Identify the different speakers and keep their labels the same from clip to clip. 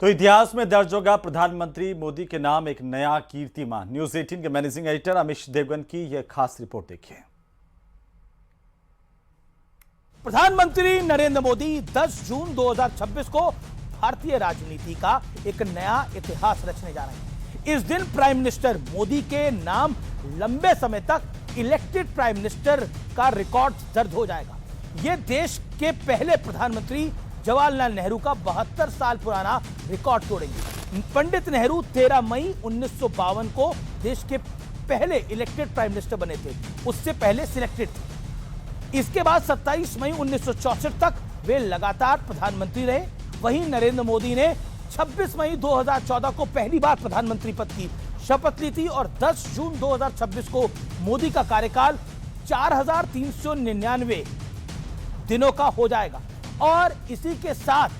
Speaker 1: तो इतिहास में दर्ज होगा प्रधानमंत्री मोदी के नाम एक नया कीर्तिमान। न्यूज 18 के मैनेजिंग एडिटर अमिश देवगन की यह खास रिपोर्ट देखिए।
Speaker 2: प्रधानमंत्री नरेंद्र मोदी 10 जून 2026 को भारतीय राजनीति का एक नया इतिहास रचने जा रहे हैं। इस दिन प्राइम मिनिस्टर मोदी के नाम लंबे समय तक इलेक्टेड प्राइम मिनिस्टर का रिकॉर्ड दर्ज हो जाएगा। यह देश के पहले प्रधानमंत्री जवाहरलाल नेहरू का 72 साल पुराना रिकॉर्ड तोड़ेंगे। पंडित नेहरू 13 मई 1952 को देश के पहले इलेक्टेड प्राइम मिनिस्टर बने थे, उससे पहले सिलेक्टेड थे। इसके बाद 27 मई 1964 तक वे लगातार प्रधानमंत्री रहे। वहीं नरेंद्र मोदी ने 26 मई 2014 को पहली बार प्रधानमंत्री पद की शपथ ली थी और 10 जून 2026 को मोदी का कार्यकाल 4399 दिनों का हो जाएगा और इसी के साथ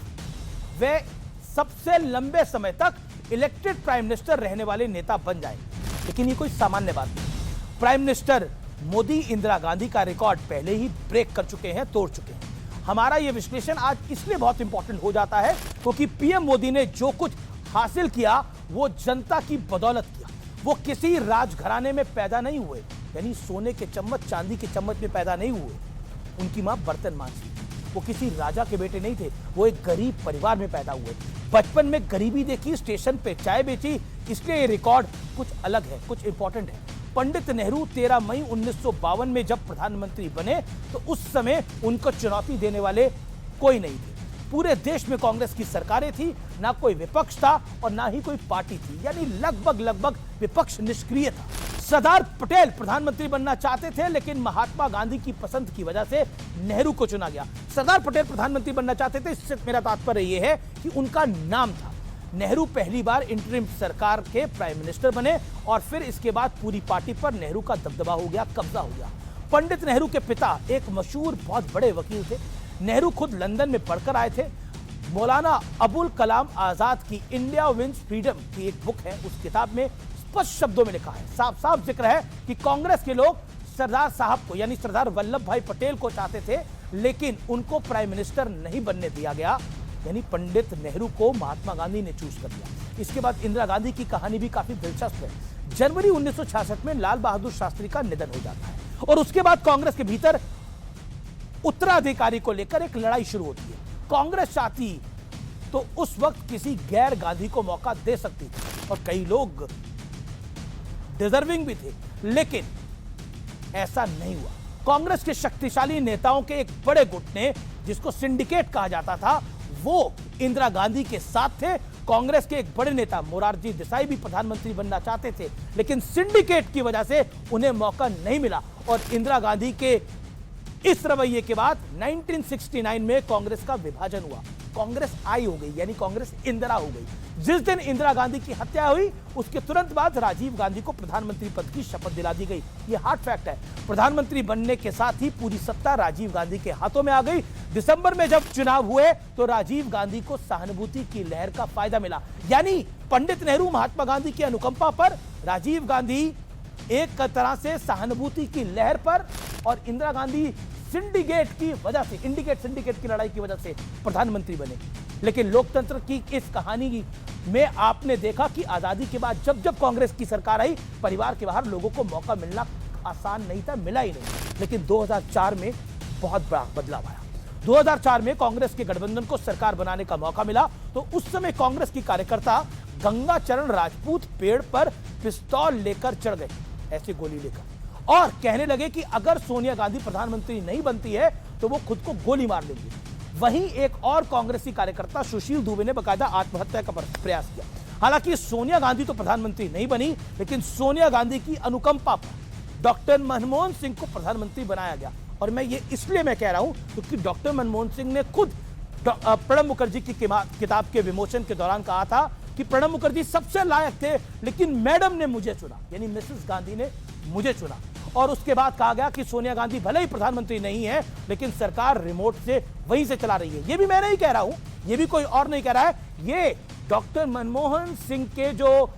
Speaker 2: वे सबसे लंबे समय तक इलेक्टेड प्राइम मिनिस्टर रहने वाले नेता बन जाएंगे। लेकिन ये कोई सामान्य बात नहीं। प्राइम मिनिस्टर मोदी इंदिरा गांधी का रिकॉर्ड पहले ही ब्रेक कर चुके हैं, तोड़ चुके हैं। हमारा यह विश्लेषण आज इसलिए बहुत इंपॉर्टेंट हो जाता है क्योंकि पीएम मोदी ने जो कुछ हासिल किया वो जनता की बदौलत किया। वो किसी राजघराने में पैदा नहीं हुए, यानी सोने के चम्मच चांदी के चम्मच में पैदा नहीं हुए। उनकी मां बर्तन मांझती, वो किसी राजा के बेटे नहीं थे, वो एक गरीब परिवार में पैदा हुए। बचपन में गरीबी देखी, स्टेशन पे चाय बेची, इसलिए ये रिकॉर्ड कुछ अलग है, कुछ इंपॉर्टेंट है। पंडित नेहरू 13 मई 1952 में जब प्रधानमंत्री बने तो उस समय उनको चुनौती देने वाले कोई नहीं थे। पूरे देश में कांग्रेस की सरकारें थी, ना कोई विपक्ष था और ना ही कोई पार्टी थी, यानी लगभग विपक्ष निष्क्रिय था। सरदार पटेल प्रधानमंत्री बनना चाहते थे लेकिन महात्मा गांधी की पसंद की वजह से नेहरू को चुना गया। सरदार पटेल प्रधानमंत्री बनना चाहते थे, इससे मेरा तात्पर्य यह है कि उनका नाम था। नेहरू पहली बार इंटरिम सरकार के प्राइम मिनिस्टर बने और फिर इसके बाद पूरी पार्टी पर नेहरू का दबदबा हो गया, कब्जा हो गया। पंडित नेहरू के पिता एक मशहूर बहुत बड़े वकील थे। नेहरू खुद लंदन में पढ़कर आए थे। मौलाना अबुल कलाम आजाद की इंडिया विंस फ्रीडम की एक बुक है, उस किताब में स्पष्ट शब्दों में लिखा है, साफ साफ जिक्र है कि कांग्रेस के लोग सरदार साहब को यानी सरदार वल्लभ भाई पटेल को चाहते थे लेकिन उनको प्राइम मिनिस्टर नहीं बनने दिया गया, यानी पंडित नेहरू को महात्मा गांधी ने चूज कर दिया। इसके बाद इंदिरा गांधी की कहानी भी काफी दिलचस्प है। जनवरी 1966 में लाल बहादुर शास्त्री का निधन हो जाता है और उसके बाद कांग्रेस के भीतर उत्तराधिकारी को लेकर एक लड़ाई शुरू होती है। कांग्रेस चाहती तो उस वक्त किसी गैर गांधी को मौका दे सकती थी और कई लोग डिजर्विंग भी थे, लेकिन ऐसा नहीं हुआ। कांग्रेस के शक्तिशाली नेताओं के एक बड़े गुट ने, जिसको सिंडिकेट कहा जाता था, वो इंदिरा गांधी के साथ थे। कांग्रेस के एक बड़े नेता मोरारजी देसाई भी प्रधानमंत्री बनना चाहते थे लेकिन सिंडिकेट की वजह से उन्हें मौका नहीं मिला और इंदिरा गांधी के इस रवैये के बाद 1969 में कांग्रेस का विभाजन हुआ। कांग्रेस आई हो गई, यानी कांग्रेस इंदिरा हो गई। जिस दिन इंदिरा गांधी की हत्या हुई उसके तुरंत बाद राजीव गांधी को प्रधानमंत्री पद की शपथ दिला दी गई। यह हार्ड फैक्ट है। प्रधानमंत्री बनने के साथ ही पूरी सत्ता राजीव गांधी के हाथों में आ गई। दिसंबर में जब चुनाव हुए तो राजीव गांधी को सहानुभूति की लहर का फायदा मिला, यानी पंडित नेहरू महात्मा गांधी की अनुकंपा पर, राजीव गांधी एक तरह से सहानुभूति की लहर पर और इंदिरा गांधी सिंडिकेट की वजह से, सिंडिकेट की लड़ाई की वजह से प्रधानमंत्री बने। लेकिन लोकतंत्र की इस कहानी में आपने देखा कि आजादी के बाद जब जब कांग्रेस की सरकार आई, परिवार के बाहर लोगों को मौका मिलना आसान नहीं था, मिला ही नहीं। लेकिन 2004 में बहुत बड़ा बदलाव आया। 2004 में कांग्रेस के गठबंधन को सरकार बनाने का मौका मिला तो उस समय कांग्रेस की कार्यकर्ता गंगाचरण राजपूत पेड़ पर पिस्तौल लेकर चढ़ गए, ऐसे गोली लेकर, और कहने लगे कि अगर सोनिया गांधी प्रधानमंत्री नहीं बनती है तो वो खुद को गोली मार लेंगे। वहीं एक और कांग्रेसी कार्यकर्ता सुशील दुबे ने बकायदा आत्महत्या का प्रयास किया। हालांकि सोनिया गांधी तो प्रधानमंत्री नहीं बनी लेकिन सोनिया गांधी की अनुकंपा पर डॉक्टर मनमोहन सिंह को प्रधानमंत्री बनाया गया। और मैं ये इसलिए मैं कह रहा हूं क्योंकि डॉक्टर मनमोहन सिंह ने खुद प्रणब मुखर्जी की किताब के विमोचन के दौरान कहा था कि प्रणब मुखर्जी सबसे लायक थे लेकिन मैडम ने मुझे चुना, यानी मिसेस गांधी ने मुझे चुना। और उसके बाद कहा गया कि सोनिया गांधी भले ही प्रधानमंत्री नहीं है लेकिन सरकार रिमोट से वहीं से चला रही है। ये भी मैं नहीं कह रहा हूं, ये भी कोई और नहीं कह रहा है, ये डॉक्टर मनमोहन सिंह के जो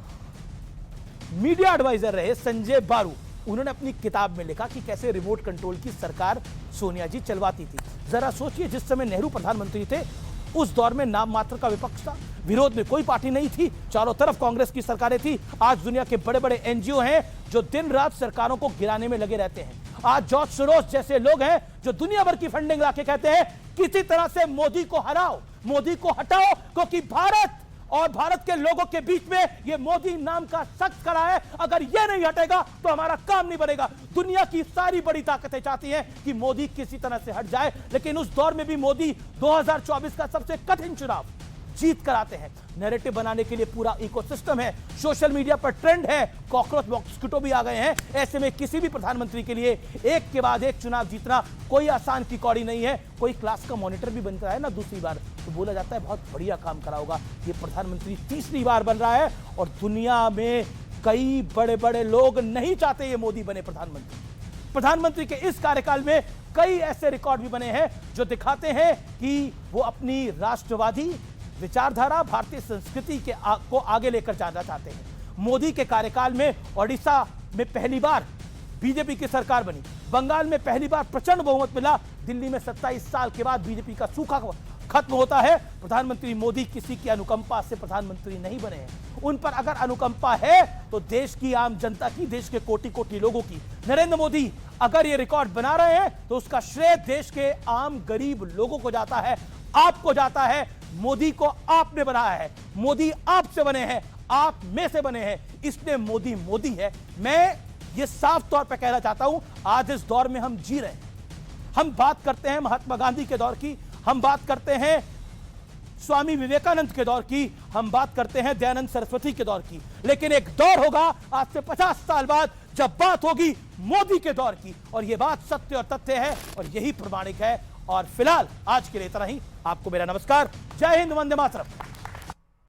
Speaker 2: मीडिया एडवाइजर रहे संजय बारू, उन्होंने अपनी किताब में लिखा कि कैसे रिमोट कंट्रोल की सरकार सोनिया जी चलवाती थी। जरा सोचिए, जिस समय नेहरू प्रधानमंत्री थे उस दौर में नाम मात्र का विपक्ष था, विरोध में कोई पार्टी नहीं थी, चारों तरफ कांग्रेस की सरकारें थी। आज दुनिया के बड़े बड़े एनजीओ हैं जो दिन रात सरकारों को गिराने में लगे रहते हैं। आज जॉर्ज सोरोस जैसे लोग हैं जो दुनिया भर की फंडिंग लाके कहते हैं किसी तरह से मोदी को हराओ, मोदी को हटाओ, क्योंकि भारत और भारत के लोगों के बीच में ये मोदी नाम का शख्स खड़ा है। अगर ये नहीं हटेगा तो हमारा काम नहीं बनेगा। दुनिया की सारी बड़ी ताकतें चाहती हैं कि मोदी किसी तरह से हट जाए, लेकिन उस दौर में भी मोदी 2024 का सबसे कठिन चुनाव जीत कर आते हैं। नैरेटिव बनाने के लिए पूरा इकोसिस्टम है, सोशल मीडिया पर ट्रेंड है, कॉकरोच मॉस्किटो भी आ गए हैं। ऐसे में किसी भी प्रधानमंत्री के लिए एक के बाद एक चुनाव जीतना कोई आसान की कौड़ी नहीं है। कोई क्लास का मॉनिटर भी बनता है ना दूसरी बार, तो बोला जाता है बहुत बढ़िया काम करा होगा। ये प्रधानमंत्री तीसरी बार बन रहा है और दुनिया में कई बड़े बड़े लोग नहीं चाहते ये मोदी बने प्रधानमंत्री। प्रधानमंत्री के इस कार्यकाल में कई ऐसे रिकॉर्ड भी बने हैं जो दिखाते हैं कि वो अपनी राष्ट्रवादी विचारधारा, भारतीय संस्कृति को आगे लेकर जाना चाहते हैं। मोदी के कार्यकाल में ओडिशा में पहली बार बीजेपी की सरकार बनी, बंगाल में पहली बार प्रचंड बहुमत मिला, दिल्ली में 27 साल के बाद बीजेपी का सूखा खत्म होता है। प्रधानमंत्री मोदी किसी की अनुकंपा से प्रधानमंत्री नहीं बने हैं। उन पर अगर अनुकंपा है तो देश की आम जनता की, देश के कोटि कोटि लोगों की। नरेंद्र मोदी अगर ये रिकॉर्ड बना रहे हैं तो उसका श्रेय देश के आम गरीब लोगों को जाता है, आपको जाता है। मोदी को आपने बनाया है, मोदी आपसे बने हैं, आप में से बने हैं, इसलिए मोदी मोदी है। मैं ये साफ तौर पर कहना चाहता हूं, आज इस दौर में हम जी रहे हैं। हम बात करते हैं महात्मा गांधी के दौर की, हम बात करते हैं स्वामी विवेकानंद के दौर की, हम बात करते हैं दयानंद सरस्वती के दौर की, लेकिन एक दौर होगा आज से 50 साल बाद जब बात होगी मोदी के दौर की। और यह बात सत्य और तथ्य है और यही प्रमाणिक है। और फिलहाल आज के लिए इतना ही। आपको मेरा नमस्कार, जय हिंद, वंदे मातरम।